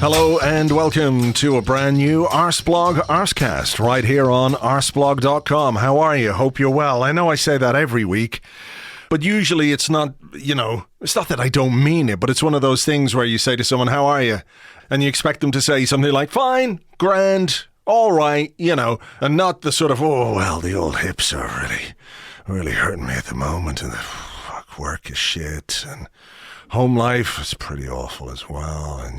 Hello and welcome to a brand new Arseblog Arsecast right here on arseblog.com. How are you? Hope you're well. I know I say that every week, but usually it's not, it's not that I don't mean it, but it's one of those things where you say to someone, how are you? And you expect them to say something like, fine, grand, all right, and not the sort of, oh, well, the old hips are really hurting me at the moment, and the work is shit, and home life is pretty awful as well, and,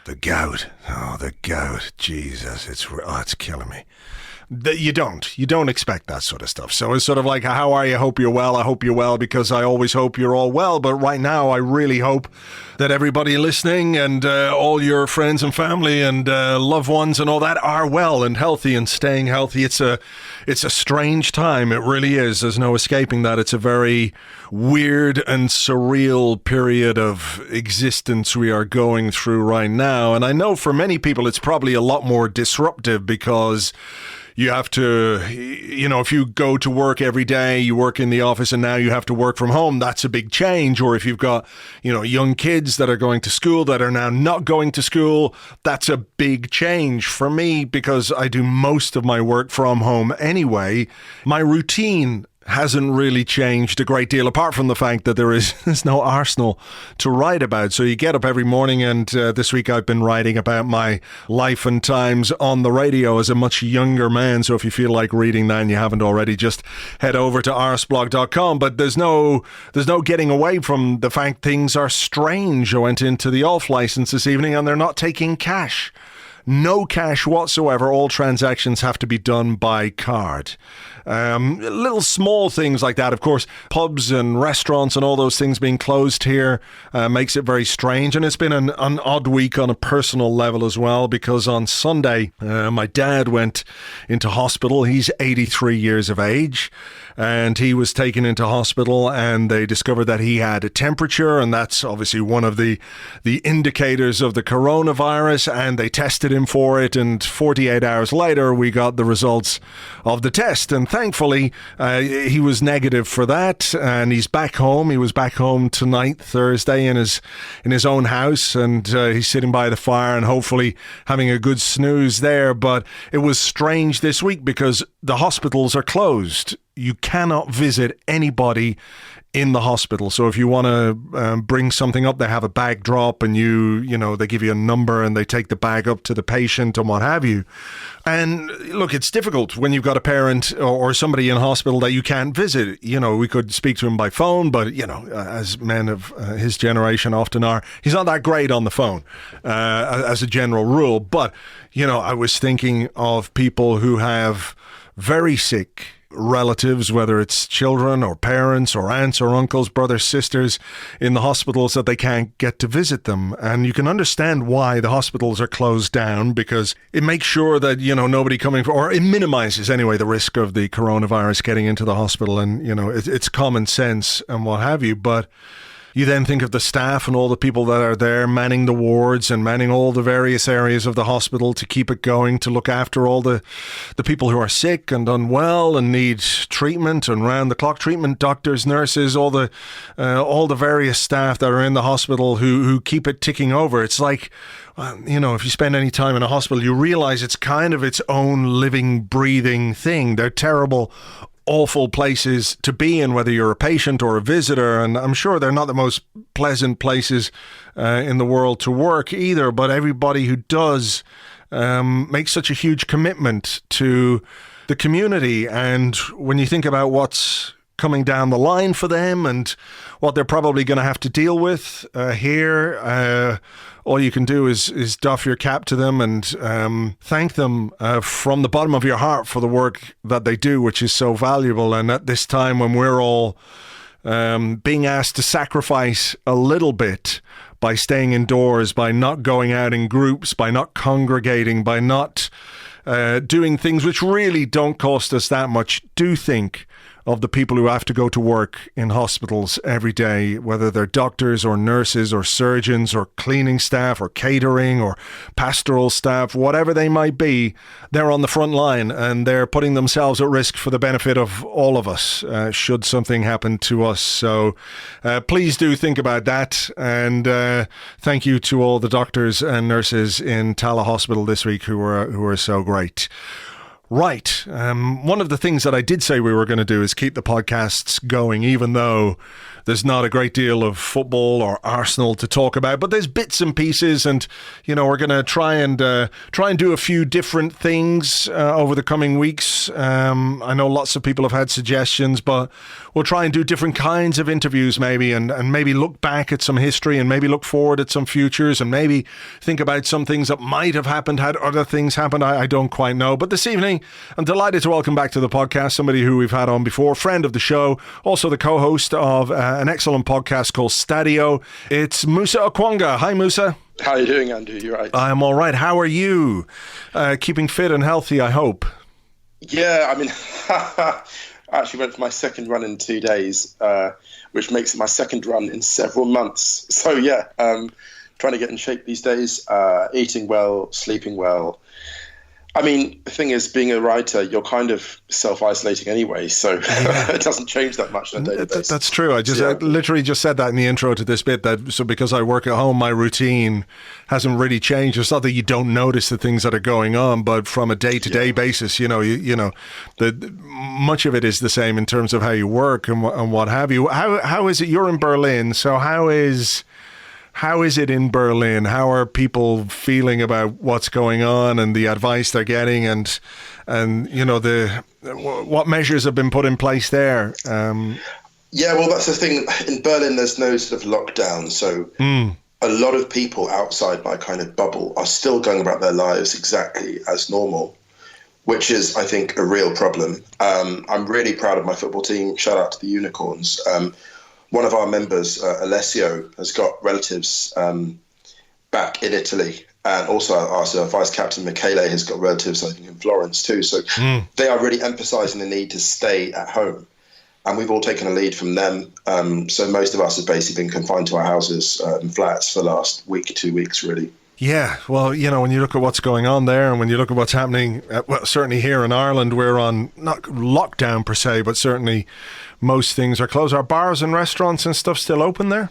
the gout, Jesus, it's killing me. You don't expect that sort of stuff. So it's sort of like, how are you? Hope you're well. I hope you're well because I always hope you're all well. But right now, I really hope that everybody listening and all your friends and family and loved ones and all that are well and healthy and staying healthy. It's a strange time. It really is. There's no escaping that. It's a very weird and surreal period of existence we are going through right now. And I know for many people, it's probably a lot more disruptive because you have to, if you go to work every day, you work in the office and now you have to work from home, that's a big change. Or if you've got, young kids that are going to school that are now not going to school, that's a big change for me because I do most of my work from home anyway. My routine hasn't really changed a great deal, apart from the fact that there's no Arsenal to write about. So you get up every morning, and this week I've been writing about my life and times on the radio as a much younger man. So if you feel like reading that and you haven't already, just head over to arseblog.com. But there's no getting away from the fact things are strange. I went into the off license this evening and they're not taking cash. No cash whatsoever. All transactions have to be done by card. Little small things like that. Of course, pubs and restaurants and all those things being closed here makes it very strange. And it's been an odd week on a personal level as well, because on Sunday, my dad went into hospital. He's 83 years of age. And he was taken into hospital and they discovered that he had a temperature, and that's obviously one of the indicators of the coronavirus, and they tested him for it, and 48 hours later we got the results of the test, and thankfully he was negative for that, and he's back home. He was back home tonight, Thursday, in his own house, and he's sitting by the fire and hopefully having a good snooze there. But it was strange this week because the hospitals are closed. You cannot visit anybody in the hospital. So if you want to bring something up, they have a bag drop, and they give you a number and they take the bag up to the patient and what have you. And look, it's difficult when you've got a parent or somebody in hospital that you can't visit. We could speak to him by phone, but, as men of his generation often are, he's not that great on the phone as a general rule. But, I was thinking of people who have very sick relatives, whether it's children or parents or aunts or uncles, brothers, sisters in the hospitals that they can't get to visit them. And you can understand why the hospitals are closed down, because it makes sure that, nobody coming or it minimizes anyway the risk of the coronavirus getting into the hospital. And, it's common sense and what have you. But you then think of the staff and all the people that are there manning the wards and manning all the various areas of the hospital to keep it going, to look after all the people who are sick and unwell and need treatment and round-the-clock treatment, doctors, nurses, all the various staff that are in the hospital who keep it ticking over. It's like, if you spend any time in a hospital, you realize it's kind of its own living, breathing thing. They're terrible, awful places to be in, whether you're a patient or a visitor, and I'm sure they're not the most pleasant places in the world to work either, but everybody who does makes such a huge commitment to the community. And when you think about what's coming down the line for them and what they're probably going to have to deal with here, all you can do is doff your cap to them and thank them from the bottom of your heart for the work that they do, which is so valuable. And at this time when we're all being asked to sacrifice a little bit by staying indoors, by not going out in groups, by not congregating, by not doing things which really don't cost us that much, do think of the people who have to go to work in hospitals every day, whether they're doctors or nurses or surgeons or cleaning staff or catering or pastoral staff, whatever they might be. They're on the front line and they're putting themselves at risk for the benefit of all of us, should something happen to us. So please do think about that. And thank you to all the doctors and nurses in Tala Hospital this week who are so great. Right. One of the things that I did say we were going to do is keep the podcasts going, even though there's not a great deal of football or Arsenal to talk about, but there's bits and pieces, and we're going to try and do a few different things over the coming weeks. I know lots of people have had suggestions, but we'll try and do different kinds of interviews, maybe, and maybe look back at some history, and maybe look forward at some futures, and maybe think about some things that might have happened had other things happened. I don't quite know. But this evening, I'm delighted to welcome back to the podcast somebody who we've had on before, friend of the show, also the co-host of an excellent podcast called Stadio. It's Musa Okwonga. Hi, Musa. How are you doing, Andrew? You right? I'm all right. How are you? Keeping fit and healthy, I hope. Yeah, I mean, I actually went for my second run in 2 days, which makes it my second run in several months. So, yeah, trying to get in shape these days, eating well, sleeping well. I mean, the thing is, being a writer, you're kind of self-isolating anyway, so it doesn't change that much on a daily basis. That's true. I literally just said that in the intro to this bit, so because I work at home, my routine hasn't really changed. It's not that you don't notice the things that are going on, but from a day-to-day basis, much of it is the same in terms of how you work and what have you. How is it? You're in Berlin, so how is it in Berlin? How are people feeling about what's going on and the advice they're getting, and what measures have been put in place there? Yeah, well, that's the thing. In Berlin, there's no sort of lockdown, so a lot of people outside my kind of bubble are still going about their lives exactly as normal, which is, I think, a real problem. I'm really proud of my football team. Shout out to the Unicorns. One of our members, Alessio, has got relatives back in Italy. And also our vice captain, Michele, has got relatives, I think, in Florence too. So they are really emphasising the need to stay at home. And we've all taken a lead from them. So most of us have basically been confined to our houses and flats for the last week, 2 weeks, really. Yeah, well, when you look at what's going on there, and when you look at what's happening, certainly here in Ireland, we're on not lockdown per se, but certainly most things are closed. Are bars and restaurants and stuff still open there?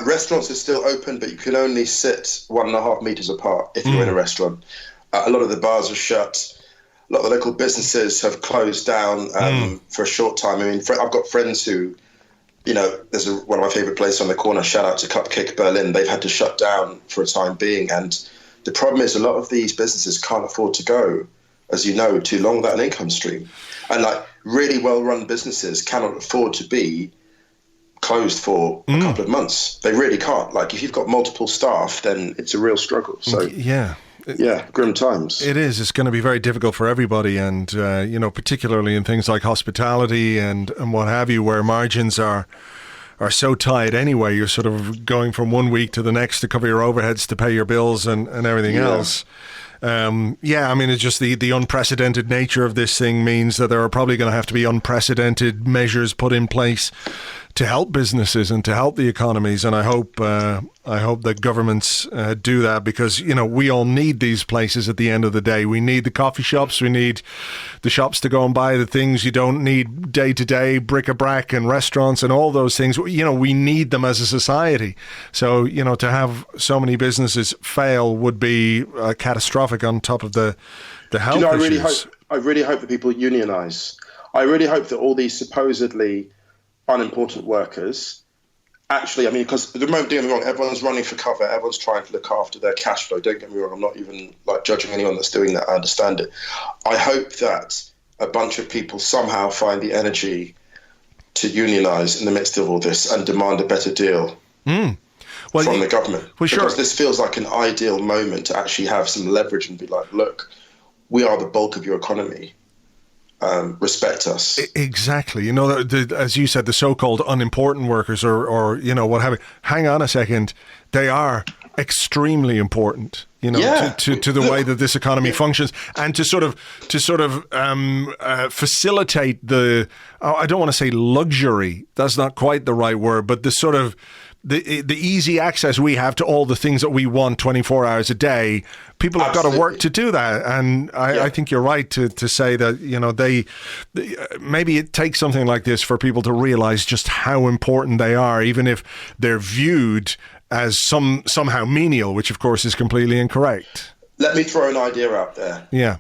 Restaurants are still open, but you can only sit 1.5 meters apart if you're in a restaurant. A lot of the bars are shut. A lot of the local businesses have closed down for a short time. I mean, I've got friends who, there's one of my favourite places on the corner, shout out to Cupcake Berlin. They've had to shut down for a time being. And the problem is a lot of these businesses can't afford to go, as you know, too long without an income stream. And really well-run businesses cannot afford to be closed for a couple of months. They really can't. If you've got multiple staff, then it's a real struggle. So yeah, grim times. It is. It's going to be very difficult for everybody, and particularly in things like hospitality and what have you, where margins are so tight anyway. You're sort of going from 1 week to the next to cover your overheads, to pay your bills and everything else. I mean, it's just the unprecedented nature of this thing means that there are probably going to have to be unprecedented measures put in place to help businesses and to help the economies. And I hope that governments do that, because, we all need these places at the end of the day. We need the coffee shops. We need the shops to go and buy the things you don't need day to day, bric-a-brac and restaurants and all those things. We need them as a society. So, to have so many businesses fail would be catastrophic on top of the health issues. I really hope that people unionize. I really hope that all these supposedly unimportant workers actually, because at the moment, don't get me wrong, everyone's running for cover, everyone's trying to look after their cash flow. Don't get me wrong, I'm not even judging anyone that's doing that. I understand it. I hope that a bunch of people somehow find the energy to unionize in the midst of all this and demand a better deal from the government. Well, sure. Because this feels like an ideal moment to actually have some leverage and be like, look, we are the bulk of your economy. Respect us. Exactly. As you said, the so-called unimportant workers or what have you. Hang on a second. They are extremely important, to the way that this economy functions, and to sort of facilitate the, I don't want to say luxury, that's not quite the right word, but the sort of the easy access we have to all the things that we want 24 hours a day. People have got to work to do that. And I think you're right to say that, they maybe it takes something like this for people to realize just how important they are, even if they're viewed as somehow menial, which of course is completely incorrect. Let me throw an idea out there. Yeah.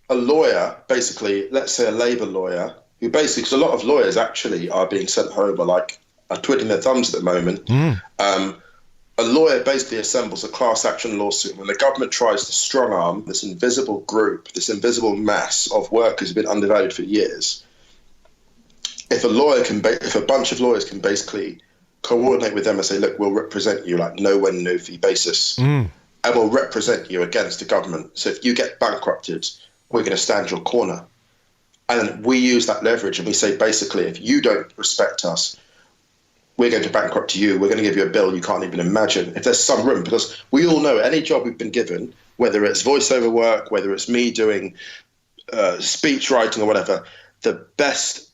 A lawyer, basically, let's say a Labour lawyer, who basically, because a lot of lawyers actually are being sent home are twiddling their thumbs at the moment. A lawyer basically assembles a class action lawsuit when the government tries to strong arm this invisible group, this invisible mass of workers who've been undervalued for years. If a bunch of lawyers can basically coordinate with them and say, look, we'll represent you like no win, no fee basis, and we'll represent you against the government. So if you get bankrupted, we're going to stand your corner. And we use that leverage and we say, basically, if you don't respect us, we're going to bankrupt you. We're going to give you a bill you can't even imagine. If there's some room, because we all know any job we've been given, whether it's voiceover work, whether it's me doing speech writing or whatever, the best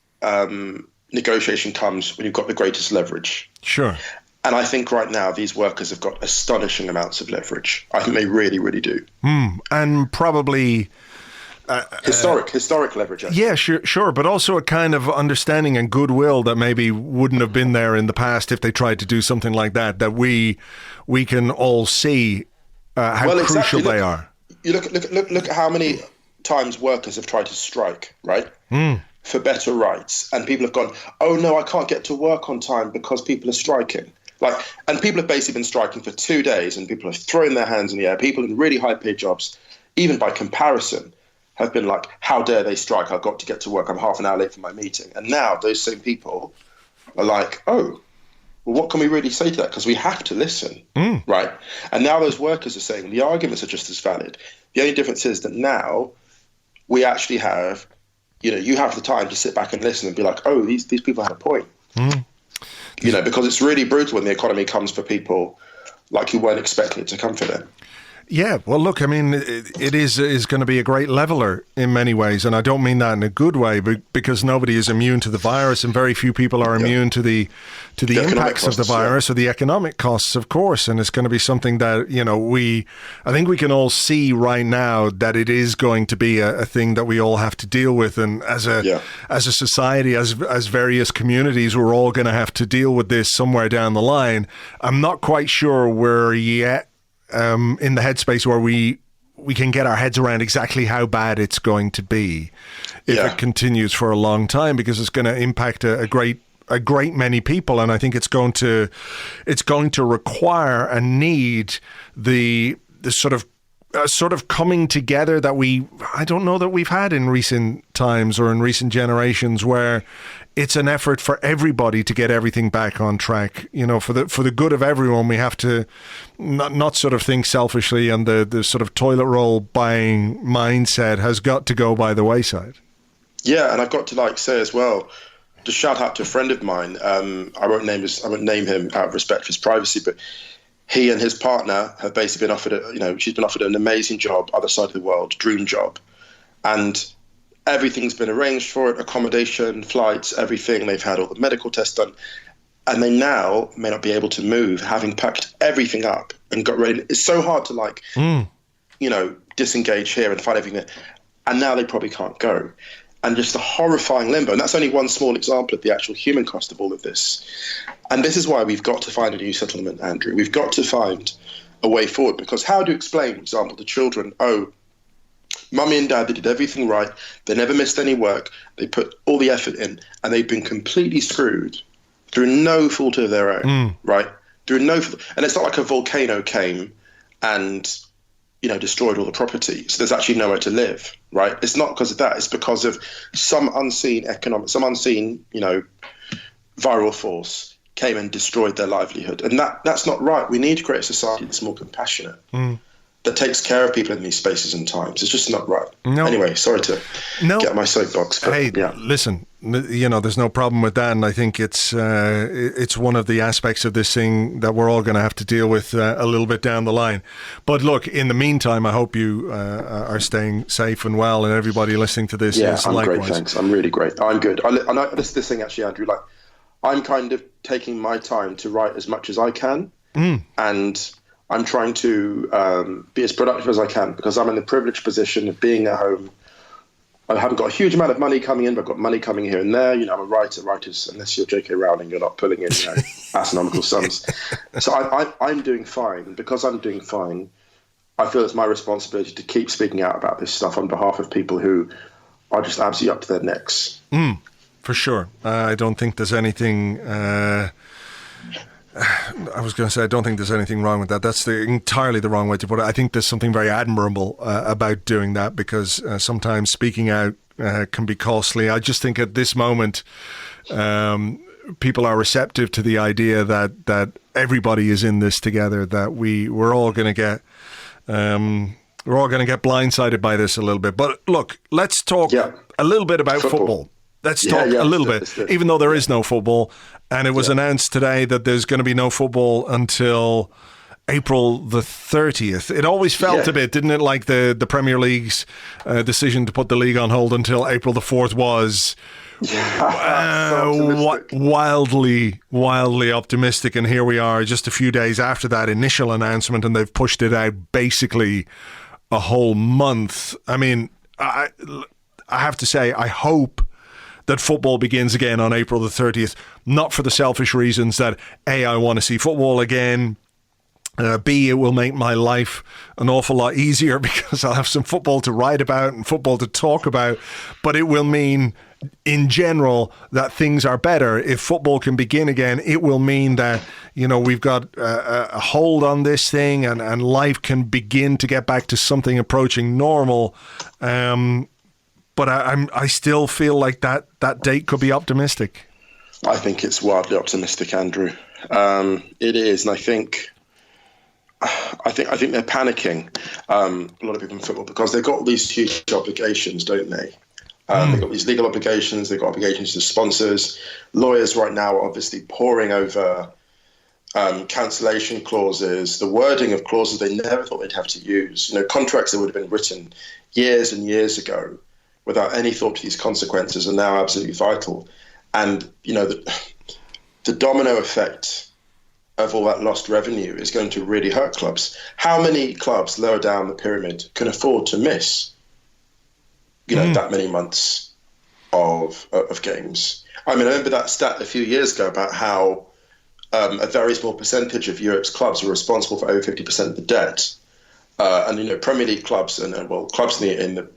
negotiation comes when you've got the greatest leverage. Sure. And I think right now these workers have got astonishing amounts of leverage. I think they really, really do. And probably... historic leverage. Yeah, sure, but also a kind of understanding and goodwill that maybe wouldn't have been there in the past if they tried to do something like that. That we can all see how crucial they are. You look at how many times workers have tried to strike, right, for better rights, and people have gone, oh no, I can't get to work on time because people are striking. And people have basically been striking for 2 days, and people have thrown their hands in the air. People in really high-paid jobs, even by comparison, have been like, how dare they strike? I've got to get to work. I'm half an hour late for my meeting. And now those same people are like, oh, well, what can we really say to that? Because we have to listen, right? And now those workers are saying the arguments are just as valid. The only difference is that now we actually have, you have the time to sit back and listen and be like, oh, these people had a point. Because it's really brutal when the economy comes for people like who weren't expecting it to come for them. Yeah, well, look, I mean, it is going to be a great leveler in many ways, and I don't mean that in a good way, but because nobody is immune to the virus, and very few people are immune to the impacts of the virus or the economic costs, of course. And it's going to be something that I think we can all see right now that it is going to be a thing that we all have to deal with, and as a society, as various communities, we're all going to have to deal with this somewhere down the line. I'm not quite sure we're yet in the headspace where we can get our heads around exactly how bad it's going to be if it continues for a long time, because it's going to impact a great many people, and I think it's going to require and need the sort of coming together that I don't know that we've had in recent times or in recent generations, where it's an effort for everybody to get everything back on track. For the good of everyone, we have to not sort of think selfishly, and the sort of toilet roll buying mindset has got to go by the wayside. Yeah, and I've got to say as well, to shout out to a friend of mine. I won't name him out of respect for his privacy, but he and his partner have basically been offered she's been offered an amazing job, other side of the world, dream job, and everything's been arranged for it, accommodation, flights, everything. They've had all the medical tests done, and they now may not be able to move, having packed everything up and got ready. It's so hard to disengage here and find everything there, and now they probably can't go. And just the horrifying limbo. And that's only one small example of the actual human cost of all of this. And this is why we've got to find a new settlement, Andrew. We've got to find a way forward, because how do you explain, for example, to children, oh, Mummy and Dad, they did everything right. They never missed any work. They put all the effort in, and they've been completely screwed through no fault of their own, right? And it's not like a volcano came and, destroyed all the property. So there's actually nowhere to live, right? It's not because of that. It's because of some unseen viral force came and destroyed their livelihood. And that's not right. We need to create a society that's more compassionate. that takes care of people in these spaces and times. It's just not right. No. Anyway, sorry to get my soapbox. But, hey, yeah. Listen, there's no problem with that, and I think it's one of the aspects of this thing that we're all going to have to deal with a little bit down the line. But look, in the meantime, I hope you are staying safe and well, and everybody listening to this is I'm likewise. great, thanks. I'm really great. I'm good. This thing actually, Andrew, like, I'm kind of taking my time to write as much as I can, and I'm trying to be as productive as I can, because I'm in the privileged position of being at home. I haven't got a huge amount of money coming in, but I've got money coming here and there. I'm a writer. Writers, unless you're J.K. Rowling, you're not pulling in astronomical sums. So I'm doing fine. And because I'm doing fine, I feel it's my responsibility to keep speaking out about this stuff on behalf of people who are just absolutely up to their necks. For sure. I don't think there's anything... I was going to say, I don't think there's anything wrong with that. That's entirely the wrong way to put it. I think there's something very admirable about doing that, because sometimes speaking out can be costly. I just think at this moment, people are receptive to the idea that everybody is in this together, that we're all going to get blindsided by this a little bit. But look, let's talk a little bit about football. Let's talk a little bit, even though there is no football. And it was announced today that there's going to be no football until April the 30th. It always felt a bit, didn't it, like the Premier League's decision to put the league on hold until April the 4th was wildly optimistic. And here we are just a few days after that initial announcement, and they've pushed it out basically a whole month. I mean, I have to say, I hope that football begins again on April the 30th, not for the selfish reasons that, A, I want to see football again, B, it will make my life an awful lot easier because I'll have some football to write about and football to talk about, but it will mean, in general, that things are better. If football can begin again, it will mean that, we've got a hold on this thing, and life can begin to get back to something approaching normal. But I still feel like that date could be optimistic. I think it's wildly optimistic, Andrew. It is, and I think they're panicking. A lot of people in football, because they've got all these huge obligations, don't they? They've got these legal obligations. They've got obligations to sponsors. Lawyers right now are obviously poring over cancellation clauses, the wording of clauses they never thought they'd have to use. Contracts that would have been written years and years ago without any thought to these consequences are now absolutely vital. And, the domino effect of all that lost revenue is going to really hurt clubs. How many clubs lower down the pyramid can afford to miss, that many months of games? I mean, I remember that stat a few years ago about how a very small percentage of Europe's clubs are responsible for over 50% of the debt. And, Premier League clubs and clubs in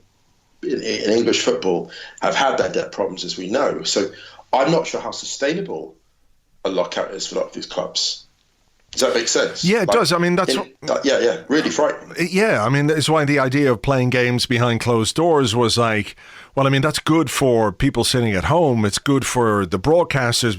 English football have had their debt problems, as we know. So I'm not sure how sustainable a lockout is for a lot of these clubs. Does that make sense? Yeah, it does. I mean, really frightening. Yeah, I mean, that's why the idea of playing games behind closed doors was like, well, I mean, that's good for people sitting at home. It's good for the broadcasters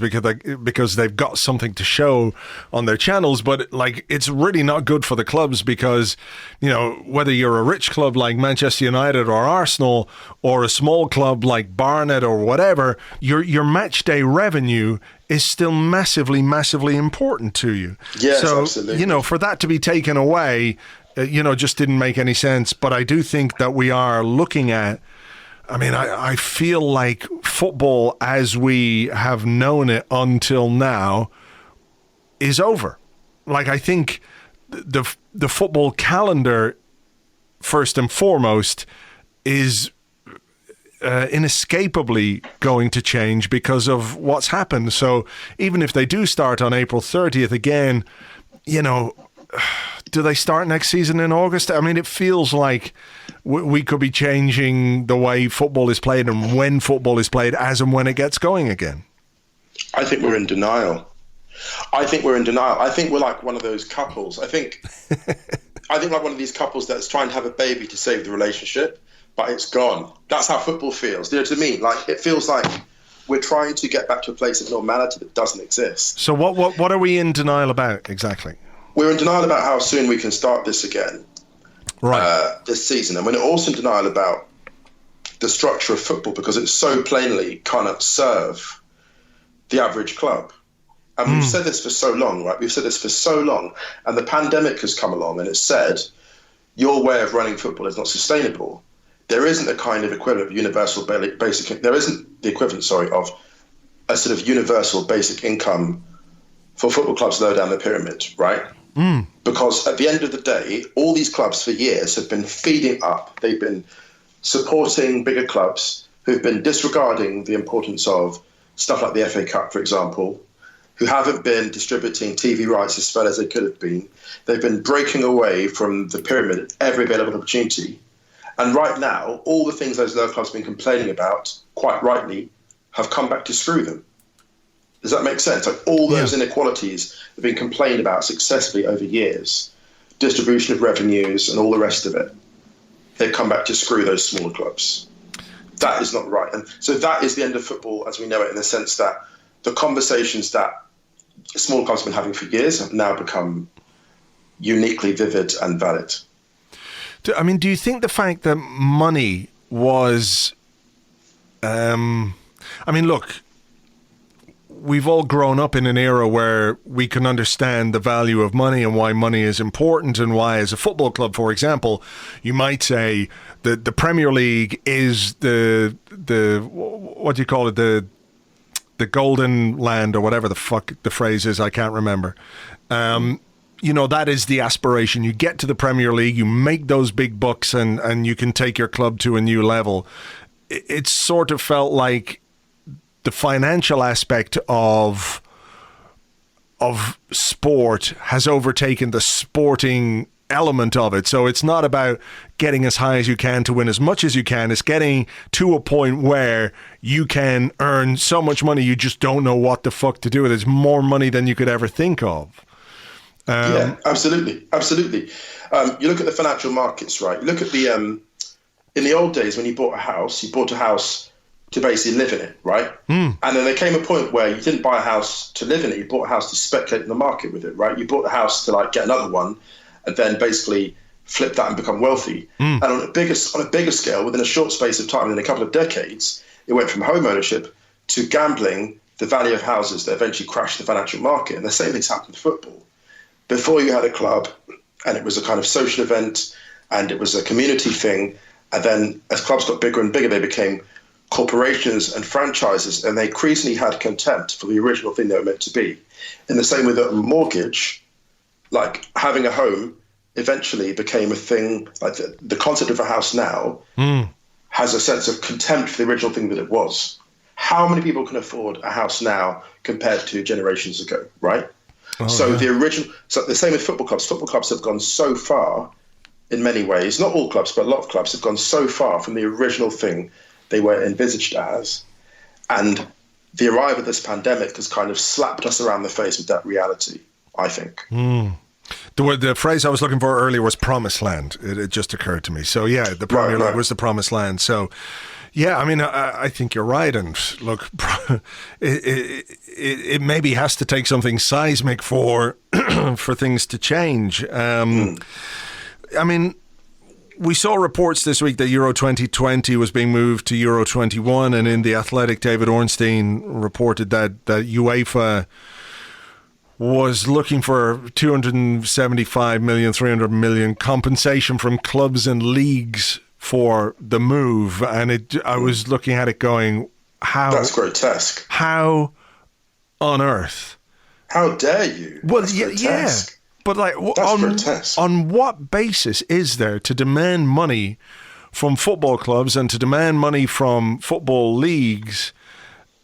because they've got something to show on their channels. But it's really not good for the clubs because, whether you're a rich club like Manchester United or Arsenal or a small club like Barnet or whatever, your match day revenue is still massively, massively important to you. Yes, so, absolutely. For that to be taken away, just didn't make any sense. But I do think that we are looking at, I feel like football as we have known it until now is over. I think the football calendar, first and foremost, is inescapably going to change because of what's happened. So even if they do start on April 30th again, do they start next season in August? I mean, it feels like we could be changing the way football is played and when football is played as and when it gets going again. I think we're in denial. I think we're like one of those couples. I think like one of these couples that's trying to have a baby to save the relationship, but it's gone. That's how football feels. Do you know what I mean? It feels like we're trying to get back to a place of normality that doesn't exist. So what are we in denial about exactly? We're in denial about how soon we can start this again. this season. And we're also in denial about the structure of football because it so plainly cannot serve the average club. And we've said this for so long, right? We've said this for so long. And the pandemic has come along and it's said, your way of running football is not sustainable. There isn't a kind of equivalent of universal basic, there isn't the equivalent, of a sort of universal basic income for football clubs lower down the pyramid, right? Because at the end of the day, all these clubs for years have been feeding up. They've been supporting bigger clubs who've been disregarding the importance of stuff like the FA Cup, for example, who haven't been distributing TV rights as well as they could have been. They've been breaking away from the pyramid at every available opportunity. And right now, all the things those lower clubs have been complaining about, quite rightly, have come back to screw them. Does that make sense? Like all those inequalities have been complained about successfully over years, distribution of revenues and all the rest of it. They've come back to screw those smaller clubs. That is not right. And so that is the end of football as we know it, in the sense that the conversations that small clubs have been having for years have now become uniquely vivid and valid. I mean, do you think the fact that money was... look, we've all grown up in an era where we can understand the value of money and why money is important and why, as a football club, for example, you might say that the Premier League is the what do you call it, the golden land or whatever the fuck the phrase is, I can't remember. That is the aspiration. You get to the Premier League, you make those big bucks and you can take your club to a new level. It sort of felt like the financial aspect of sport has overtaken the sporting element of it. So it's not about getting as high as you can to win as much as you can. It's getting to a point where you can earn so much money you just don't know what the fuck to do with it. It's more money than you could ever think of. Yeah, absolutely. You look at the financial markets, right? You look at the in the old days when you bought a house to basically live in it, right? And then there came a point where you didn't buy a house to live in it, you bought a house to speculate in the market with it, right? You bought a house to get another one and then basically flip that and become wealthy. And on a bigger scale, within a short space of time, within a couple of decades, it went from home ownership to gambling, the value of houses that eventually crashed the financial market. And the same thing's happened with football. Before you had a club and it was a kind of social event and it was a community thing, and then as clubs got bigger and bigger, they became corporations and franchises, and they increasingly had contempt for the original thing they were meant to be. In the same way that a mortgage, like having a home, eventually became a thing, like the concept of a house now has a sense of contempt for the original thing that it was. How many people can afford a house now compared to generations ago, right? So the same with football clubs. Football clubs have gone so far in many ways, not all clubs, but a lot of clubs have gone so far from the original thing they were envisaged as. And the arrival of this pandemic has kind of slapped us around the face with that reality, I think. The phrase I was looking for earlier was promised land. It just occurred to me. So, yeah, the Premier League was the promised land. So, yeah, I mean, I think you're right. And look, it maybe has to take something seismic for things to change. I mean, we saw reports this week that Euro 2020 was being moved to Euro 21, and in The Athletic, David Ornstein reported that UEFA was looking for 275 million, 300 million compensation from clubs and leagues for the move. And I was looking at it going, how... That's grotesque. How on earth? How dare you? Well, yeah. But on what basis is there to demand money from football clubs and to demand money from football leagues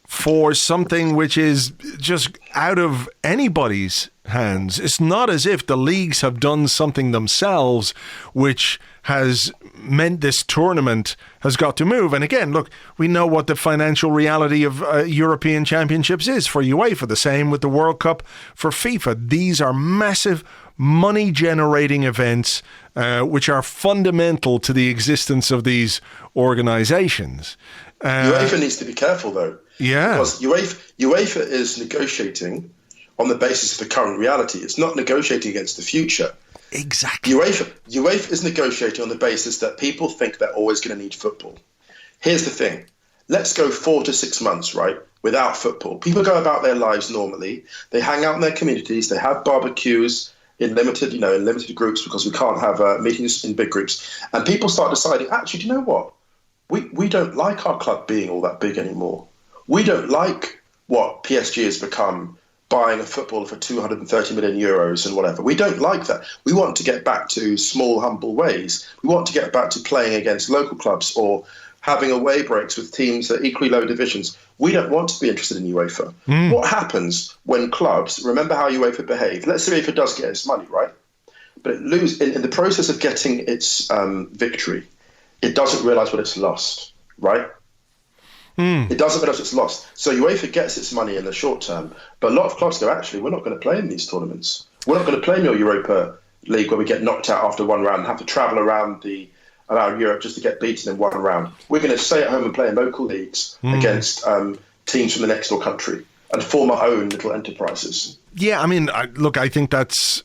for something which is just out of anybody's hands? It's not as if the leagues have done something themselves which has meant this tournament has got to move. And again, look, we know what the financial reality of European championships is for UEFA, the same with the World Cup for FIFA. These are massive money-generating events which are fundamental to the existence of these organisations. UEFA needs to be careful, though. Yeah. Because UEFA is negotiating on the basis of the current reality. It's not negotiating against the future. Exactly. UEFA is negotiating on the basis that people think they're always going to need football. Here's the thing. Let's go 4 to 6 months, right, without football. People go about their lives normally. They hang out in their communities. They have barbecues in limited groups because we can't have meetings in big groups. And people start deciding, actually, do you know what? We don't like our club being all that big anymore. We don't like what PSG has become, buying a footballer for 230 million euros and whatever. We don't like that. We want to get back to small, humble ways. We want to get back to playing against local clubs or having away breaks with teams at equally low divisions. We don't want to be interested in UEFA. What happens when clubs, remember how UEFA behave? Let's say UEFA does get its money, right? But it in the process of getting its victory, it doesn't realise what it's lost, right? It doesn't realise it's lost. So UEFA gets its money in the short term, but a lot of clubs go, actually, we're not going to play in these tournaments. We're not going to play in your Europa League where we get knocked out after one round and have to travel around Europe just to get beaten in one round. We're going to stay at home and play in local leagues against teams from the next door country and form our own little enterprises. Yeah, I mean, I think that's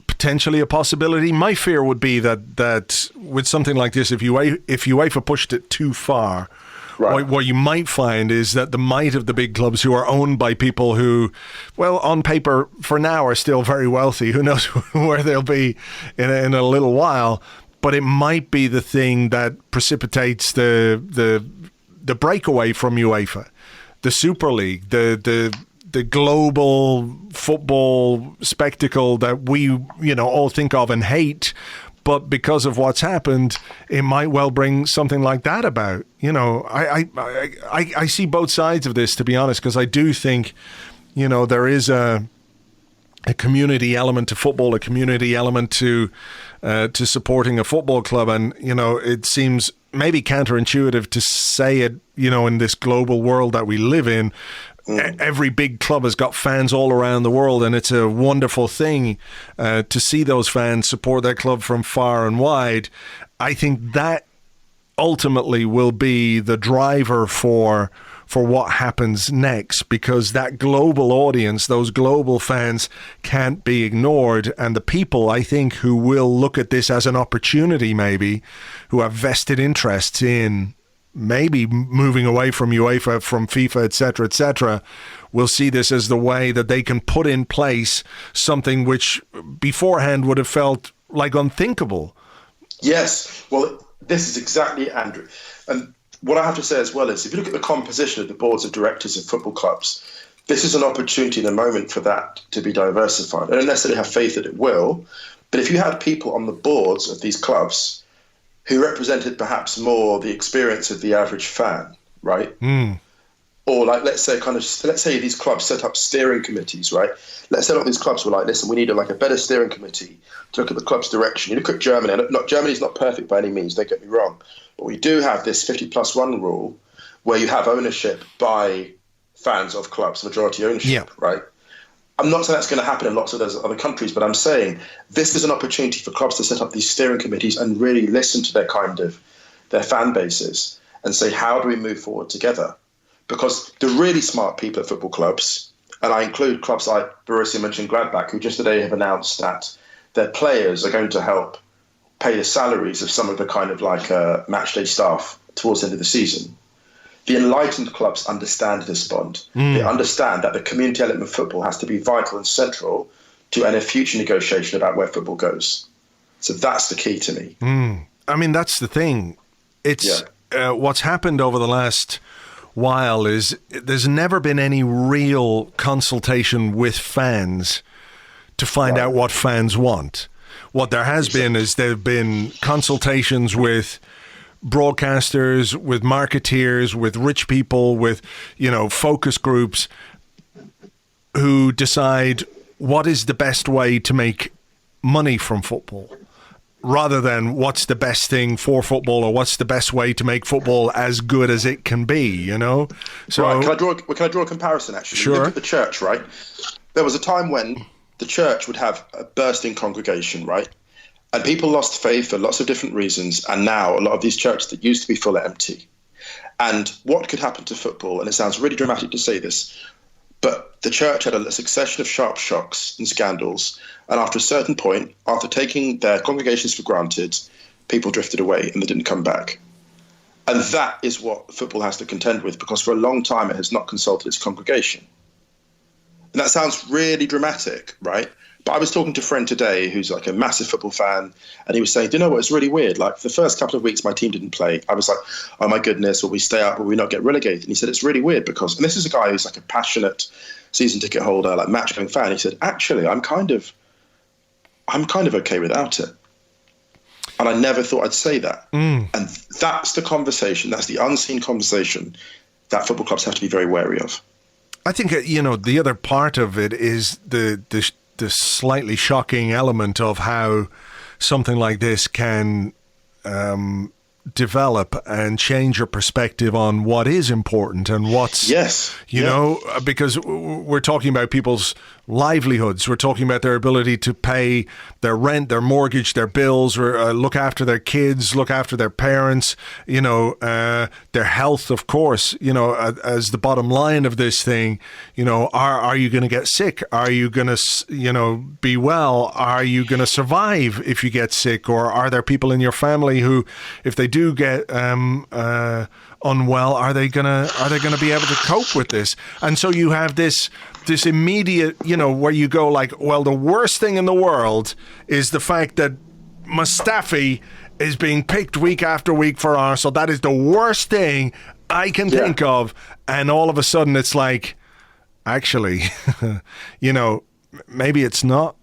potentially a possibility. My fear would be that with something like this, if UEFA pushed it too far, right, what you might find is that the might of the big clubs who are owned by people who, well, on paper for now are still very wealthy. Who knows where they'll be in a little while? But it might be the thing that precipitates the breakaway from UEFA, the Super League, the global football spectacle that we all think of and hate. But because of what's happened, it might well bring something like that about. I see both sides of this, to be honest, because I do think, there is a community element to football, a community element to supporting a football club. And, it seems maybe counterintuitive to say it, in this global world that we live in. Every big club has got fans all around the world, and it's a wonderful thing to see those fans support their club from far and wide. I think that ultimately will be the driver for what happens next, because that global audience, those global fans, can't be ignored. And the people, I think, who will look at this as an opportunity, maybe, who have vested interests in maybe moving away from UEFA, from FIFA, etc., will see this as the way that they can put in place something which beforehand would have felt like unthinkable. Yes, well, this is exactly, Andrew. And what I have to say as well is, if you look at the composition of the boards of directors of football clubs, this is an opportunity in a moment for that to be diversified. I don't necessarily have faith that it will, but if you had people on the boards of these clubs who represented perhaps more the experience of the average fan, right? Or let's say these clubs set up steering committees, right? Let's say a lot of these clubs were like, listen, we need a better steering committee to look at the club's direction. You look at Germany, and Germany's not perfect by any means, don't get me wrong, but we do have this 50+1 rule where you have ownership by fans of clubs, majority ownership, right? I'm not saying that's going to happen in lots of those other countries, but I'm saying this is an opportunity for clubs to set up these steering committees and really listen to their fan bases and say, how do we move forward together? Because the really smart people at football clubs, and I include clubs like Borussia Mönchengladbach, who just today have announced that their players are going to help pay the salaries of some of the match day staff towards the end of the season. The enlightened clubs understand this bond. They understand that the community element of football has to be vital and central to any future negotiation about where football goes. So that's the key to me. I mean, that's the thing. It's what's happened over the last while is there's never been any real consultation with fans to find out what fans want. What there has been is there have been consultations with broadcasters, with marketeers, with rich people, with, focus groups who decide what is the best way to make money from football, rather than what's the best thing for football or what's the best way to make football as good as it can be, So right, can I draw a comparison, actually? Sure. Look at the church, right? There was a time when the church would have a bursting congregation, right? And people lost faith for lots of different reasons. And now a lot of these churches that used to be full are empty. And what could happen to football, and it sounds really dramatic to say this, But the church had a succession of sharp shocks and scandals. And after a certain point, after taking their congregations for granted, people drifted away and they didn't come back. And that is what football has to contend with, because for a long time it has not consulted its congregation. And that sounds really dramatic, right? But I was talking to a friend today who's like a massive football fan, and he was saying, do you know what, it's really weird. Like, the first couple of weeks my team didn't play, I was like, oh my goodness, will we stay up? Will we not get relegated? And he said, it's really weird because, and this is a guy who's like a passionate season ticket holder, like match-going fan. He said, actually, I'm kind of okay without it. And I never thought I'd say that. And that's the conversation, that's the unseen conversation that football clubs have to be very wary of. I think, the other part of it is the slightly shocking element of how something like this can develop and change your perspective on what is important and what's, because we're talking about people's livelihoods. We're talking about their ability to pay their rent, their mortgage, their bills, or look after their kids, look after their parents, their health, of course, as the bottom line of this thing, are you going to get sick? Are you going to, be well? Are you going to survive if you get sick? Or are there people in your family who, if they do get unwell, are they gonna be able to cope with this? And so you have this immediate, where you go like, well, the worst thing in the world is the fact that Mustafi is being picked week after week for Arsenal. That is the worst thing I can think of. And all of a sudden it's like, actually, maybe it's not.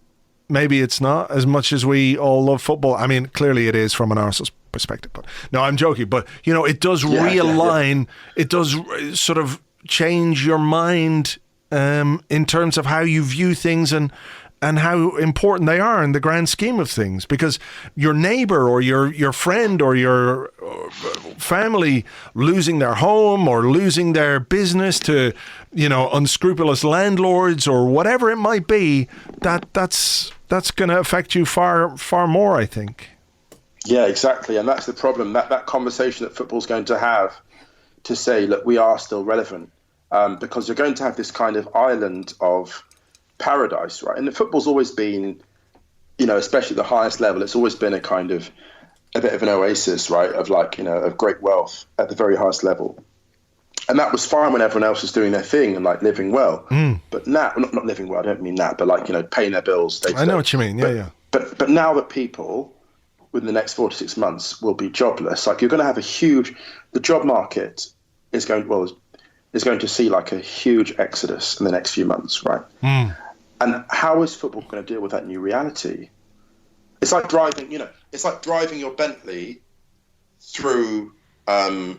Maybe it's not, as much as we all love football. I mean, clearly it is from an Arsenal perspective. But no, I'm joking. But, it does realign. It does sort of change your mind in terms of how you view things and how important they are in the grand scheme of things. Because your neighbor or your friend or your family losing their home or losing their business to, unscrupulous landlords or whatever it might be, that's going to affect you far, far more, I think. Yeah, exactly. And that's the problem, that conversation that football's going to have to say, look, we are still relevant, because you're going to have this kind of island of paradise, right? And the football's always been, especially the highest level, it's always been a bit of an oasis, right? Of of great wealth at the very highest level. And that was fine when everyone else was doing their thing and living well. But now, not living well, I don't mean that, but paying their bills. I know what you mean. Yeah. But now that people within the next 4 to 6 months will be jobless, you're going to have the job market is going to see a huge exodus in the next few months, right? And how is football going to deal with that new reality? It's like driving, your Bentley through a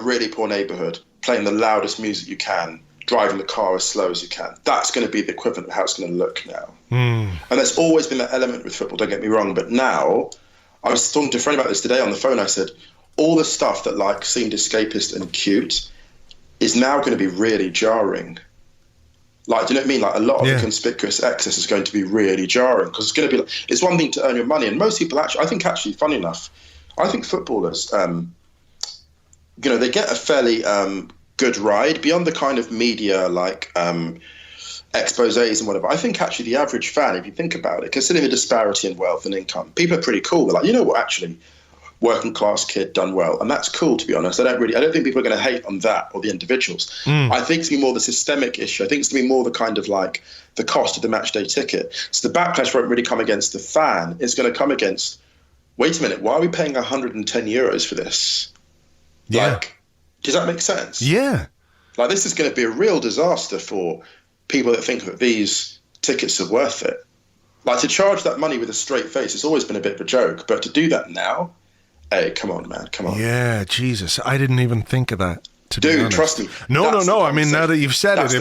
really poor neighborhood, playing the loudest music you can, driving the car as slow as you can. That's going to be the equivalent of how it's going to look now. And there's always been that element with football, don't get me wrong, but now, I was talking to a friend about this today on the phone. I said, all the stuff that seemed escapist and cute is now going to be really jarring. Do you know what I mean? A lot of the conspicuous excess is going to be really jarring, because it's going to be it's one thing to earn your money, and most people actually, funny enough, I think footballers, they get a fairly good ride beyond the kind of media exposés and whatever. I think actually the average fan, if you think about it, considering the disparity in wealth and income, people are pretty cool. They're like, you know what, actually, working class kid done well, and that's cool, to be honest. I don't think people are going to hate on that or the individuals. I think it's going to be more the systemic issue. I think it's going to be more the kind of the cost of the match day ticket. So the backlash won't really come against the fan. It's going to come against, wait a minute, why are we paying 110 euros for this? Does that make sense? Yeah. This is going to be a real disaster for people that think that these tickets are worth it. To charge that money with a straight face, it's always been a bit of a joke, but to do that now, hey, come on, man, come on. Yeah, Jesus, I didn't even think of that. Dude, trust me. No. I mean, now that you've said it,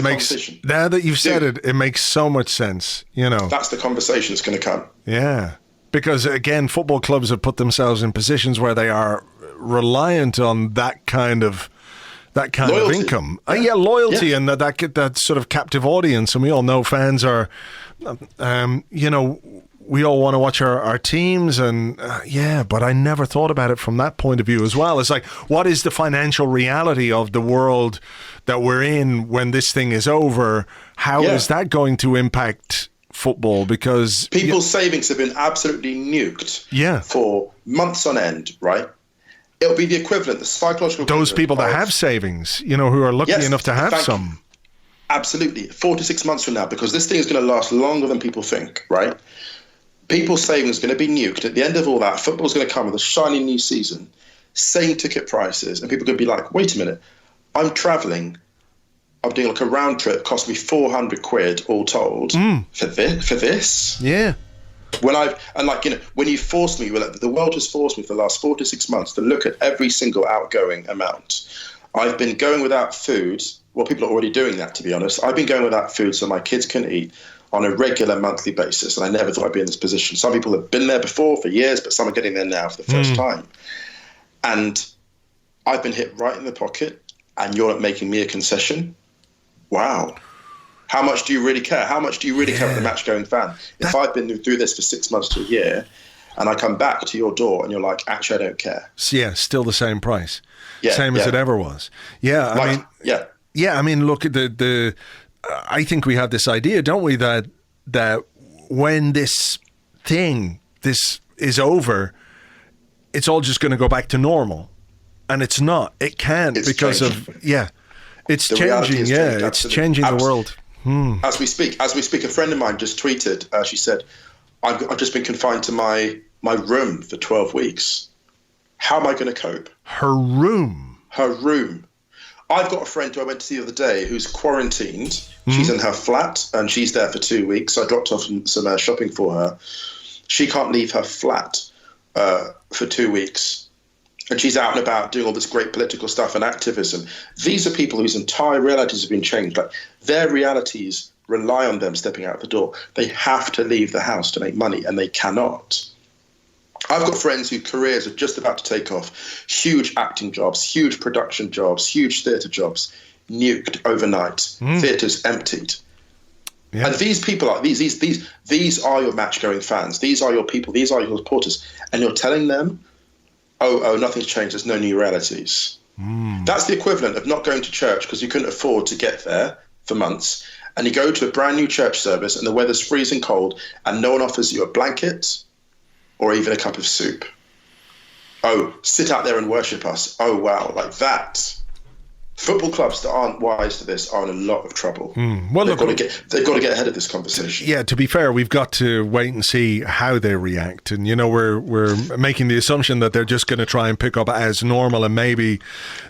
it makes so much sense. That's the conversation that's going to come. Yeah, because again, football clubs have put themselves in positions where they are reliant on that kind of loyalty. income. Loyalty, and that sort of captive audience. And we all know fans are, we all want to watch our teams, and but I never thought about it from that point of view as well. It's like, what is the financial reality of the world that we're in when this thing is over? How is that going to impact football? Because people's savings have been absolutely nuked for months on end, right? It'll be the equivalent, the psychological those people that have savings, who are lucky enough to have some. Absolutely. 4 to 6 months from now, because this thing is going to last longer than people think, right? People's savings are going to be nuked. At the end of all that, football's going to come with a shiny new season, same ticket prices, and people are going to be like, wait a minute, I'm traveling, I'm doing like a round trip, cost me 400 quid all told for this. Yeah. When you force me, the world has forced me for the last 4 to 6 months to look at every single outgoing amount. I've been going without food. Well, people are already doing that, to be honest. I've been going without food so my kids can eat on a regular monthly basis, and I never thought I'd be in this position. Some people have been there before for years, but some are getting there now for the first time. And I've been hit right in the pocket, and you're not making me a concession. Wow. How much do you really care? How much do you really care about the match-going fan? If I've been through this for 6 months to a year, and I come back to your door and you're like, actually, I don't care. Yeah, still the same price. Same as it ever was. Yeah, I mean, look, I think we have this idea, don't we, that when this is over, it's all just going to go back to normal, and it's not. It can't because changing. It's changing. Yeah, it's changing the world. As we speak, a friend of mine just tweeted. She said, "I've just been confined to my room for 12 weeks. How am I going to cope?" Her room. I've got a friend who I went to see the other day who's quarantined. She's in her flat and she's there for 2 weeks. I dropped off some shopping for her. She can't leave her flat for 2 weeks. And she's out and about doing all this great political stuff and activism. These are people whose entire realities have been changed. Like, their realities rely on them stepping out the door. They have to leave the house to make money, and they cannot. I've got friends whose careers are just about to take off. Huge acting jobs, huge production jobs, huge theatre jobs, nuked overnight. Theatres emptied. Yeah. And these people are these are your match-going fans. These are your people. These are your supporters. And you're telling them, oh, nothing's changed. There's no new realities. That's the equivalent of not going to church because you couldn't afford to get there for months. And you go to a brand new church service and the weather's freezing cold and no one offers you a blanket or even a cup of soup. Oh, sit out there and worship us. Oh, wow, like that. Football clubs that aren't wise to this are in a lot of trouble. Well, they've got to get ahead of this conversation. Yeah, to be fair, we've got to wait and see how they react. And, we're making the assumption that they're just going to try and pick up as normal, and maybe,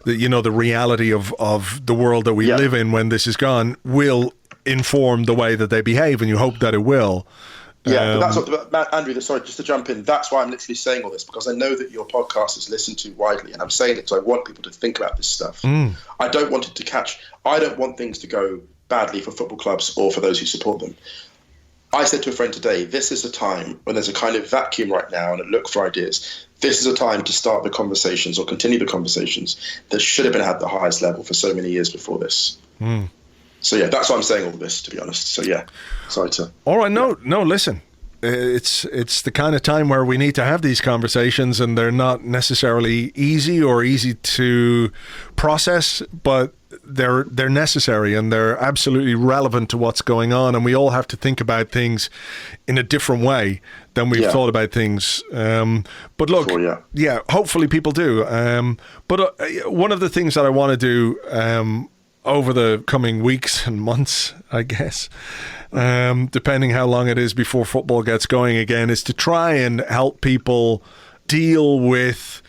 the reality of the world that we live in when this is gone will inform the way that they behave, and you hope that it will. Yeah, but that's what, Andrew, sorry, just to jump in, that's why I'm literally saying all this, because I know that your podcast is listened to widely, and I'm saying it because I want people to think about this stuff. I don't want things to go badly for football clubs or for those who support them. I said to a friend today, this is a time when there's a kind of vacuum right now and a look for ideas. This is a time to start the conversations or continue the conversations that should have been at the highest level for so many years before this. So, yeah, that's why I'm saying all this, to be honest. So, yeah, sorry to... All right, no, listen. It's the kind of time where we need to have these conversations, and they're not necessarily easy to process, but they're necessary and they're absolutely relevant to what's going on, and we all have to think about things in a different way than we've thought about things. But look, hopefully people do. But one of the things that I want to do... over the coming weeks and months, I guess, depending how long it is before football gets going again, is to try and help people deal with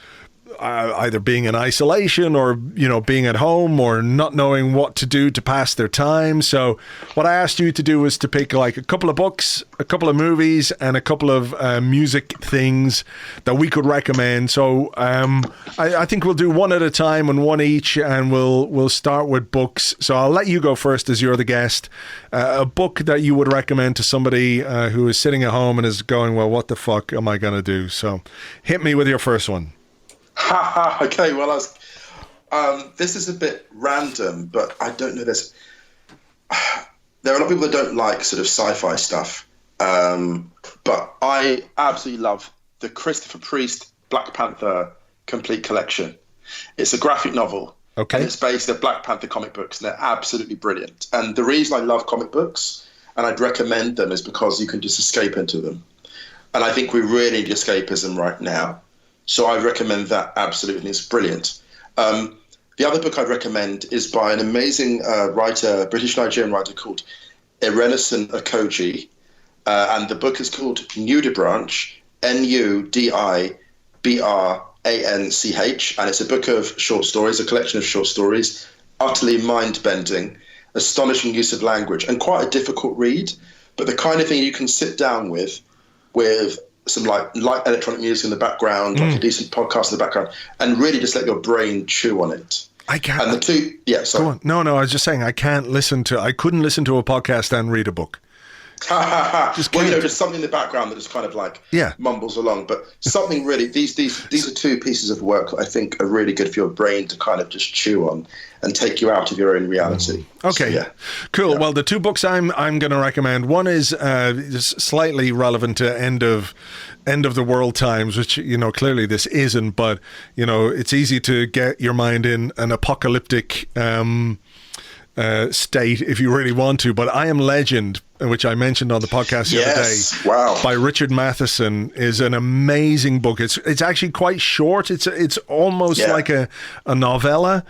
either being in isolation or, being at home or not knowing what to do to pass their time. So what I asked you to do was to pick like a couple of books, a couple of movies, and a couple of music things that we could recommend. So I think we'll do one at a time and one each, and we'll start with books. So I'll let you go first as you're the guest. A book that you would recommend to somebody who is sitting at home and is going, well, what the fuck am I going to do? So hit me with your first one. Okay, well, this is a bit random, but I don't know. There are a lot of people that don't like sort of sci-fi stuff, But I absolutely love the Christopher Priest Black Panther complete collection. It's a graphic novel. Okay. And it's based on Black Panther comic books, and they're absolutely brilliant. And the reason I love comic books, and I'd recommend them, is because you can just escape into them. And I think we really need escapism right now. So I recommend that absolutely. It's brilliant. The other book I'd recommend is by an amazing writer, British-Nigerian writer called Erenison Okoji. And the book is called Nudibranch, Nudibranch. And it's a book of short stories, a collection of short stories, utterly mind-bending, astonishing use of language, and quite a difficult read, but the kind of thing you can sit down with some light electronic music in the background, like a decent podcast in the background, and really just let your brain chew on it. I can't. And the two, yeah, sorry. Go on. No, I was just saying I couldn't listen to a podcast and read a book. Just something in the background that just kind of like mumbles along, but something really, these are two pieces of work that I think are really good for your brain to kind of just chew on and take you out of your own reality. Okay, so, cool. Yeah. Well, the two books I'm going to recommend, one is slightly relevant to end of the world times, which clearly this isn't, but it's easy to get your mind in an apocalyptic state if you really want to. But I Am Legend, which I mentioned on the podcast the other day, by Richard Matheson, is an amazing book. It's actually quite short. It's almost like a novella.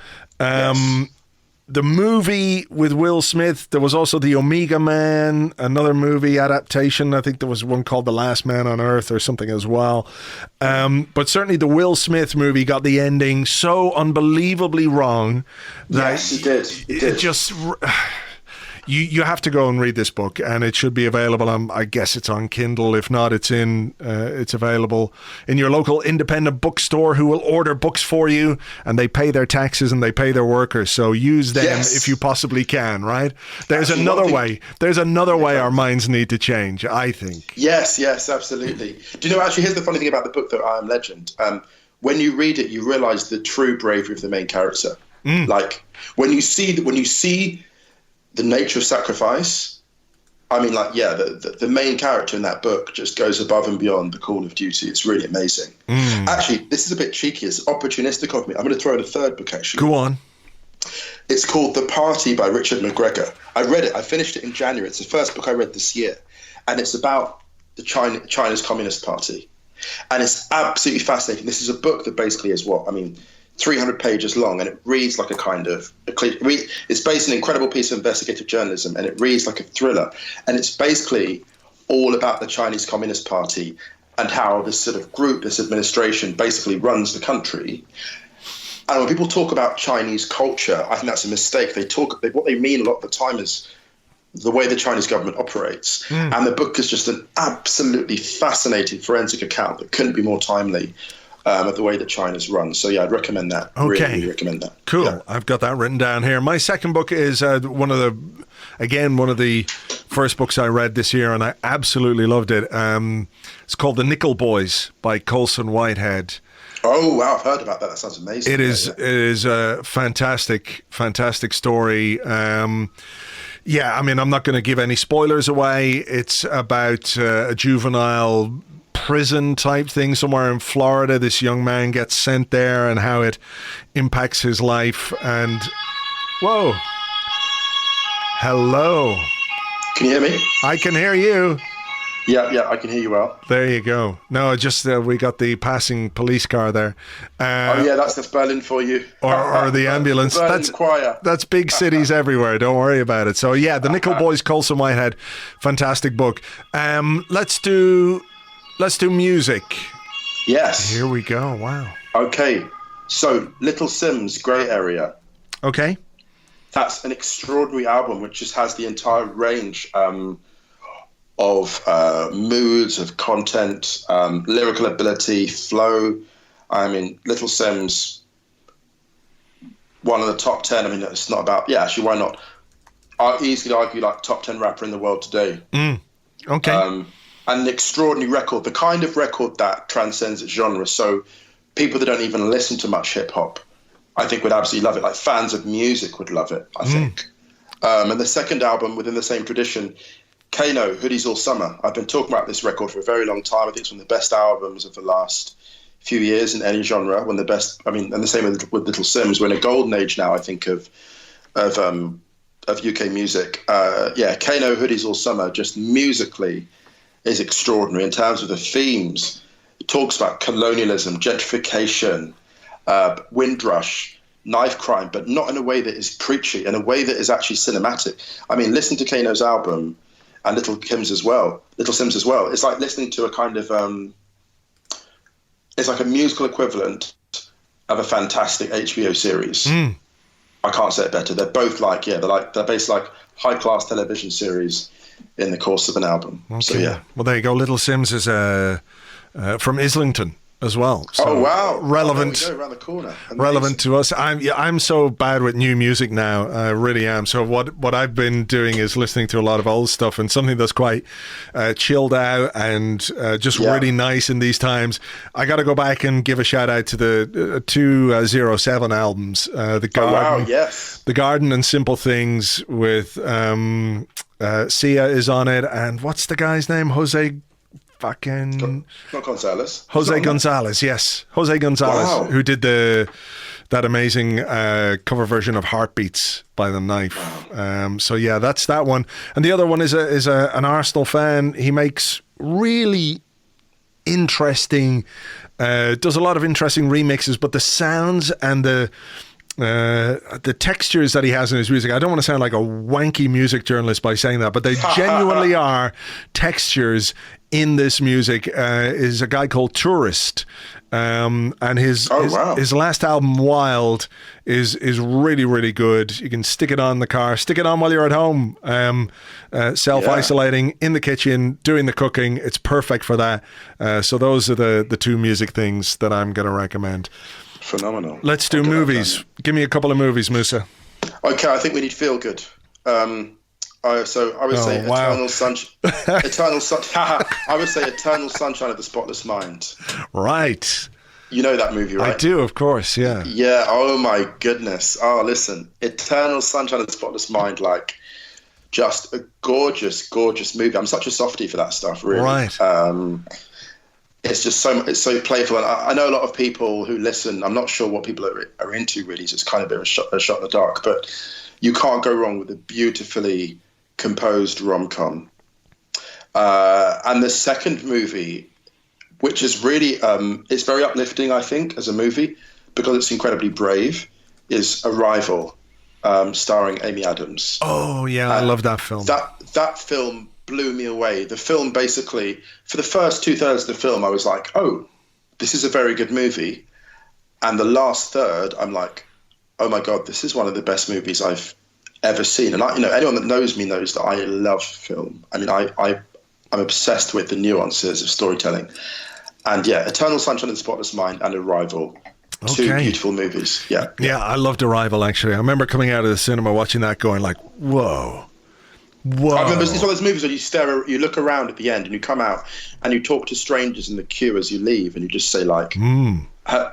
The movie with Will Smith, there was also the Omega Man, another movie adaptation. I think there was one called The Last Man on Earth or something as well. But certainly the Will Smith movie got the ending so unbelievably wrong that it did. It just... You have to go and read this book, and it should be available on, I guess it's on Kindle. If not, it's available in your local independent bookstore, who will order books for you, and they pay their taxes and they pay their workers. So use them if you possibly can, right? There's another way. There's another way our minds need to change, I think. Yes, absolutely. Do you know, actually, here's the funny thing about the book, though, I Am Legend. When you read it, you realize the true bravery of the main character. Like, when you see the nature of sacrifice, I mean, the main character in that book just goes above and beyond the call of duty. It's really amazing. Actually, this is a bit cheeky. It's opportunistic of me. I'm going to throw in a third book, actually. Go on. It's called The Party by Richard McGregor. I read it. I finished it in January. It's the first book I read this year. And it's about China's Communist Party. And it's absolutely fascinating. This is a book that basically is 300 pages long, and it reads like it's based on an incredible piece of investigative journalism, and it reads like a thriller. And it's basically all about the Chinese Communist Party and how this sort of group, this administration, basically runs the country. And when people talk about Chinese culture, I think that's a mistake. What they mean a lot of the time is the way the Chinese government operates. And the book is just an absolutely fascinating forensic account that couldn't be more timely of the way that China's run. So I'd recommend that. Okay. Really recommend that. Cool. Yeah. I've got that written down here. My second book is one of the first books I read this year, and I absolutely loved it. It's called The Nickel Boys by Colson Whitehead. Oh, wow, I've heard about that. That sounds amazing. It is a fantastic story. I'm not going to give any spoilers away. It's about a juvenile prison type thing somewhere in Florida. This young man gets sent there and how it impacts his life. And hello. Can you hear me? I can hear you. Yeah, I can hear you well. There you go. No, just we got the passing police car there. That's Berlin for you. Or the ambulance. That's choir. That's big cities everywhere. Don't worry about it. So The Nickel Boys, Colson Whitehead, fantastic book. Let's do music. Yes. Here we go. Wow. Okay. So Little Simz, Grey Area. Okay. That's an extraordinary album which just has the entire range of moods, of content, lyrical ability, flow. I mean, Little Simz, one of the top 10. I mean, it's not about... Yeah, actually, why not? I easily argue like top 10 rapper in the world today. Okay. And an extraordinary record, the kind of record that transcends its genre. So people that don't even listen to much hip-hop, I think would absolutely love it. Like fans of music would love it, I think. And the second album within the same tradition Kano, Hoodies All Summer. I've been talking about this record for a very long time. I think it's one of the best albums of the last few years in any genre. One of the best. I mean, and the same with Little Sims. We're in a golden age now, I think, of UK music. Kano, Hoodies All Summer, just musically is extraordinary in terms of the themes. It talks about colonialism, gentrification, Windrush, knife crime, but not in a way that is preachy, in a way that is actually cinematic. I mean, listen to Kano's album and Little Sims as well. It's like listening to a kind of it's like a musical equivalent of a fantastic HBO series. I can't say it better. They're both they're basically like high class television series in the course of an album. Okay. So yeah. Well, there you go. Little Sims is from Islington as well. So oh wow! Relevant. There we go, around the corner. Amazing. Relevant to us. I'm so bad with new music now. I really am. So what I've been doing is listening to a lot of old stuff, and something that's quite chilled out and just really nice in these times. I got to go back and give a shout out to the 207 albums. The Garden, yes. The Garden and Simple Things with Sia is on it, and what's the guy's name? Jose Gonzalez. Jose Gonzalez, yes. Jose Gonzalez, who did that amazing cover version of Heartbeats by The Knife. So yeah, that's that one. And the other one is an Arsenal fan. He makes really interesting, does a lot of interesting remixes, but the sounds and the textures that he has in his music, I don't want to sound like a wanky music journalist by saying that, but they genuinely are textures in this music. Is a guy called Tourist, and his last album Wild is really, really good. You can stick it on the car, stick it on while you're at home, self-isolating in the kitchen, doing the cooking. It's perfect for that. So those are the two music things that I'm going to recommend. Phenomenal. Let's do movies. Give me a couple of movies, Musa. Okay, I think we need feel good. I would say Eternal Sunshine. I would say Eternal Sunshine of the Spotless Mind. Right. You know that movie, right? I do, of course. Yeah. Yeah. Oh my goodness. Oh, listen, Eternal Sunshine of the Spotless Mind, like just a gorgeous, gorgeous movie. I'm such a softie for that stuff, really. Right. It's just so playful, and I know a lot of people who listen. I'm not sure what people are into really, so it's kind of a bit of a shot in the dark. But you can't go wrong with a beautifully composed rom-com. And the second movie, which is really it's very uplifting, I think, as a movie because it's incredibly brave, is Arrival, starring Amy Adams. Oh yeah, I love that film. That film blew me away. The film basically, for the first 2/3 of the film, I was like, oh, this is a very good movie. And the last third, I'm like, oh my God, this is one of the best movies I've ever seen. And anyone that knows me knows that I love film. I mean, I'm obsessed with the nuances of storytelling. And yeah, Eternal Sunshine of the Spotless Mind and Arrival. Okay. Two beautiful movies. Yeah. Yeah, I loved Arrival, actually. I remember coming out of the cinema watching that going like, whoa. Whoa. I remember it's one of those movies where you look around at the end and you come out and you talk to strangers in the queue as you leave and you just say like,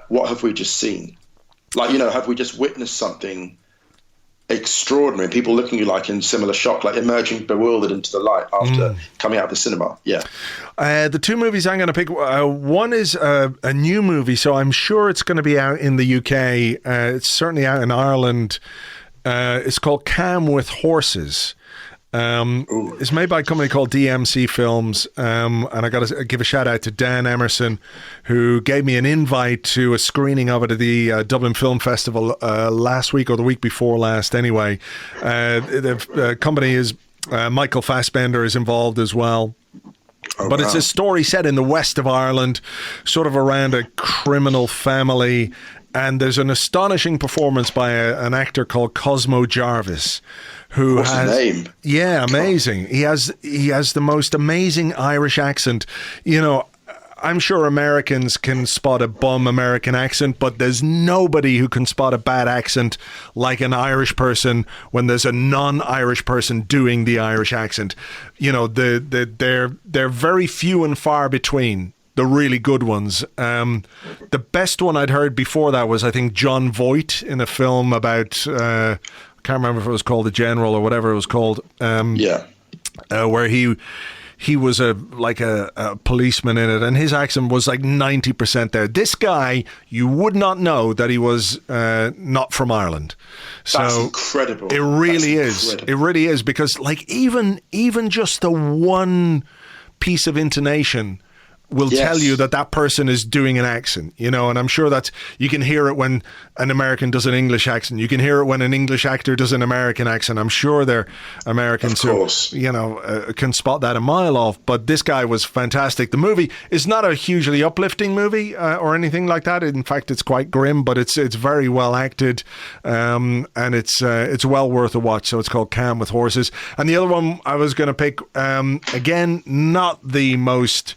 what have we just seen? Like, have we just witnessed something extraordinary? People looking at you like in similar shock, like emerging bewildered into the light after coming out of the cinema. Yeah. The two movies I'm going to pick, one is a new movie, so I'm sure it's going to be out in the UK. It's certainly out in Ireland. It's called Calm with Horses. It's made by a company called DMC Films, and I got to give a shout out to Dan Emerson, who gave me an invite to a screening of it at the Dublin Film Festival last week or the week before last. Anyway, the company is Michael Fassbender is involved as well. But it's a story set in the west of Ireland, sort of around a criminal family. And there's an astonishing performance by an actor called Cosmo Jarvis, who What's his name? Yeah, amazing. He has the most amazing Irish accent. I'm sure Americans can spot a bum American accent, but there's nobody who can spot a bad accent like an Irish person when there's a non-Irish person doing the Irish accent. They're very few and far between. The really good ones. The best one I'd heard before that was, I think, John Voight in a film about, I can't remember if it was called The General or whatever it was called. where he was a policeman in it, and his accent was like 90% there. This guy, you would not know that he was not from Ireland. So that's incredible. It really is. It really is, because like even just the one piece of intonation will tell you that person is doing an accent, you know, and I'm sure that you can hear it when an American does an English accent. You can hear it when an English actor does an American accent. I'm sure they're Americans who, you know, can spot that a mile off. But this guy was fantastic. The movie is not a hugely uplifting movie or anything like that. In fact, it's quite grim, but it's very well acted, and it's well worth a watch. So it's called Calm with Horses. And the other one I was going to pick, again, not the most...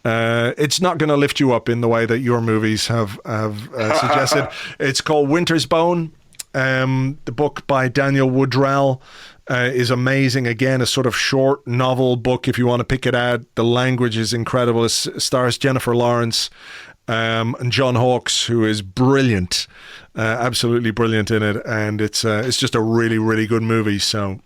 it's not going to lift you up in the way that your movies have suggested. It's called Winter's Bone. The book by Daniel Woodrell is amazing. Again, a sort of short novel book if you want to pick it out. The language is incredible. It stars Jennifer Lawrence and John Hawkes, who is brilliant, absolutely brilliant in it. And it's just a really, really good movie. So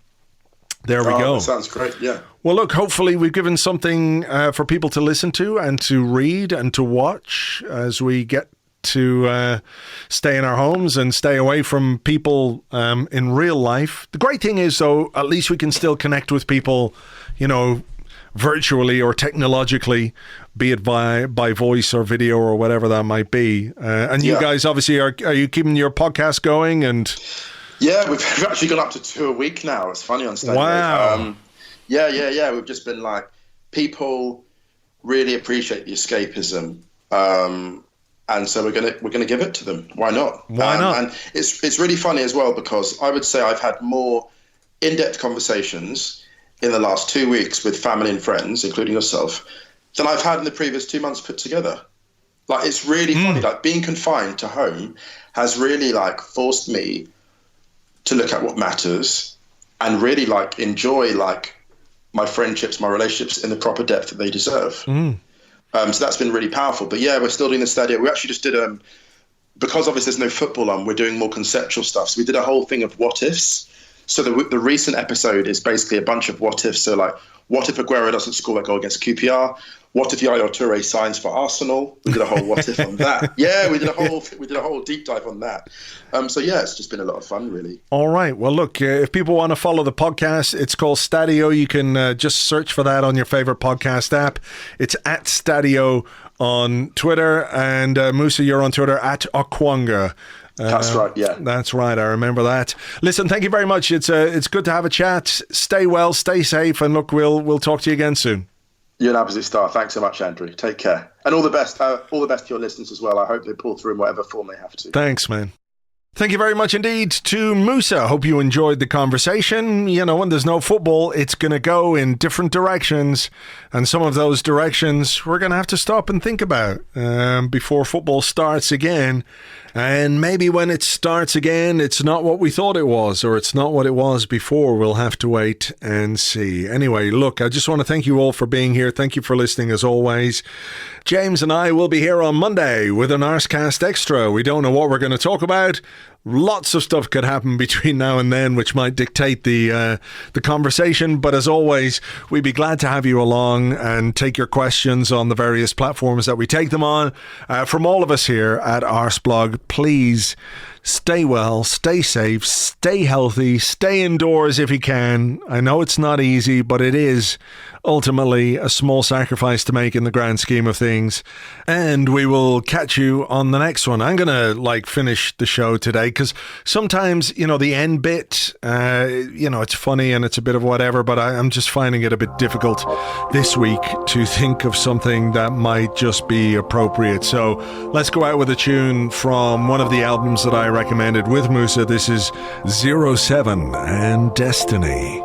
there we go. That sounds great, yeah. Well, look, hopefully we've given something for people to listen to and to read and to watch as we get to stay in our homes and stay away from people in real life. The great thing is, though, at least we can still connect with people, you know, virtually or technologically, be it by voice or video or whatever that might be. And you guys, obviously, are you keeping your podcast going? And yeah, we've actually gone up to 2 a week now. It's funny on stage. Wow. Yeah. We've just been like, people really appreciate the escapism, and so we're gonna give it to them. Why not? Why not? And it's really funny as well, because I would say I've had more in-depth conversations in the last 2 weeks with family and friends, including yourself, than I've had in the previous 2 months put together. Like, it's really funny. Like, being confined to home has really like forced me to look at what matters and really like enjoy like my friendships, my relationships in the proper depth that they deserve. So that's been really powerful. But yeah, we're still doing the stadio. We actually just did, because obviously there's no football on, we're doing more conceptual stuff. So we did a whole thing of what ifs. So the recent episode is basically a bunch of what ifs. So like, what if Aguero doesn't score that goal against QPR? What if Yaya Toure signs for Arsenal? We did a whole what if on that. Yeah, we did a whole deep dive on that. So yeah, it's just been a lot of fun, really. All right. Well, look, if people want to follow the podcast, it's called Stadio. You can just search for that on your favorite podcast app. It's at Stadio on Twitter, and Musa, you're on Twitter at Okwonga. That's right, yeah. That's right, I remember that. Listen, thank you very much. It's good to have a chat. Stay well, stay safe, and look, we'll talk to you again soon. You're an absolute star. Thanks so much, Andrew. Take care. And all the best. All the best to your listeners as well. I hope they pull through in whatever form they have to. Thanks, man. Thank you very much indeed to Musa. Hope you enjoyed the conversation. You know, when there's no football, it's going to go in different directions. And some of those directions we're going to have to stop and think about before football starts again. And maybe when it starts again, it's not what we thought it was, or it's not what it was before. We'll have to wait and see. Anyway, look, I just want to thank you all for being here. Thank you for listening as always. James and I will be here on Monday with an Arsecast Extra. We don't know what we're going to talk about. Lots of stuff could happen between now and then, which might dictate the conversation. But as always, we'd be glad to have you along and take your questions on the various platforms that we take them on. From all of us here at Arseblog, please stay well, stay safe, stay healthy, stay indoors if you can. I know it's not easy, but it is ultimately a small sacrifice to make in the grand scheme of things. And we will catch you on the next one. I'm going to finish the show today because sometimes, the end bit, it's funny and it's a bit of whatever, but I'm just finding it a bit difficult this week to think of something that might just be appropriate. So let's go out with a tune from one of the albums that I recommended with Musa. This is 07 and Destiny.